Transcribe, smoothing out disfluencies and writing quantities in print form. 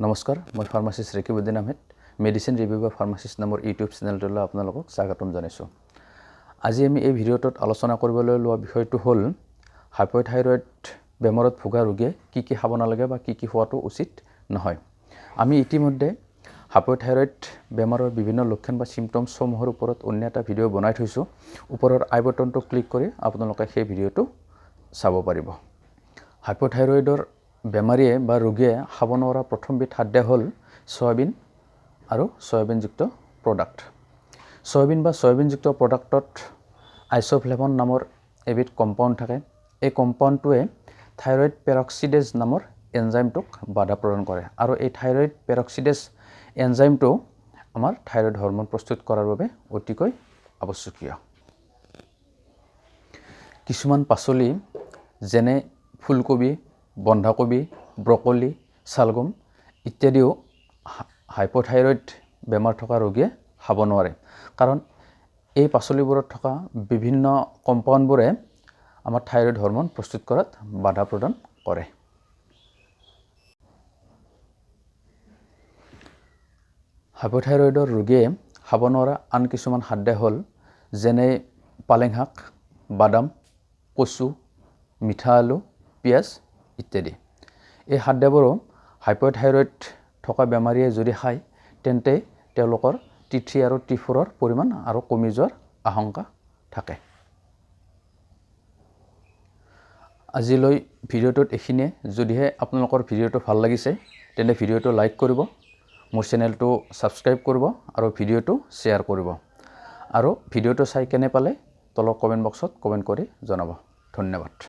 নমস্কাৰ মই pharmacist Rekibuddin Ahmed medicine review বা ফাৰ্মাচিষ্ট নামৰ ইউটিউব চেনেলটোলৈ আপোনালোকক স্বাগতম জনাইছোঁ। আজি আমি এই ভিডিঅ'টোত আলোচনা কৰিবলৈ লোৱা বিষয়টো হ'ল হাইপথাইৰয়েড বেমাৰত ভোগা ৰোগীয়ে কি খাব নালাগে বা কি খোৱাটো উচিত নহয়। আমি ইতিমধ্যে হাইপথাইৰয়েড বেমাৰৰ বিভিন্ন লক্ষণ বা চিম্পটমছসমূহৰ ওপৰত অন্য এটা ভিডিঅ' বনাই থৈছোঁ। ওপৰৰ আই বটনটো ক্লিক কৰি আপোনালোকে সেই ভিডিঅ'টো চাব পাৰিব। হাইপথাইৰয়েডৰ বেমাৰীয়ে বা ৰোগীয়ে খাব নোৱাৰা প্ৰথমবিধ খাদ্য হ'ল সয়াবিন আৰু সয়াবিনযুক্ত প্ৰডাক্ট। সয়াবিন বা সয়াবিনযুক্ত প্ৰডাক্টত আইচোফ্লেভন নামৰ এবিধ কম্পাউণ্ড থাকে। এই কম্পাউণ্ডটোৱে থাইৰয়েড পেৰক্সিডেজ নামৰ এনজাইমটোক বাধা প্ৰদান কৰে আৰু এই থাইৰয়েড পেৰক্সিডেজ এনজাইমটো আমাৰ থাইৰয়েড হৰমন প্ৰস্তুত কৰাৰ বাবে অতিকৈ আৱশ্যকীয়। কিছুমান পাচলি যেনে ফুলকবি, বন্ধাকবি, ব্ৰকলি, শালগম ইত্যাদিও হাইপথাইৰয়েড বেমাৰ থকা ৰোগীয়ে খাব নোৱাৰে, কাৰণ এই পাচলিবোৰত থকা বিভিন্ন কম্পাউণ্ডবোৰে আমাৰ থাইৰয়েড হৰমন প্ৰস্তুত কৰাত বাধা প্ৰদান কৰে। হাইপথাইৰয়েডৰ ৰোগীয়ে খাব নোৱাৰা আন কিছুমান খাদ্য হ'ল যেনে পালেং শাক, বাদাম, কচু, মিঠা আলু, পিঁয়াজ ইত্যাদি। এই খাদ্যবোৰো হাইপথাইৰয়েড থকা বেমাৰীয়ে যদি খায় তেন্তে তেওঁলোকৰ T3 আৰু T4ৰ পৰিমাণ আৰু কমি যোৱাৰ আশংকা থাকে। আজিলৈ ভিডিঅ'টোত এইখিনিয়ে। যদিহে আপোনালোকৰ ভিডিঅ'টো ভাল লাগিছে তেন্তে ভিডিঅ'টো লাইক কৰিব, মোৰ চেনেলটো ছাবস্ক্ৰাইব কৰিব আৰু ভিডিঅ'টো শ্বেয়াৰ কৰিব। আৰু ভিডিঅ'টো চাই কেনে পালে তলৰ কমেণ্ট বক্সত কমেণ্ট কৰি জনাব। ধন্যবাদ।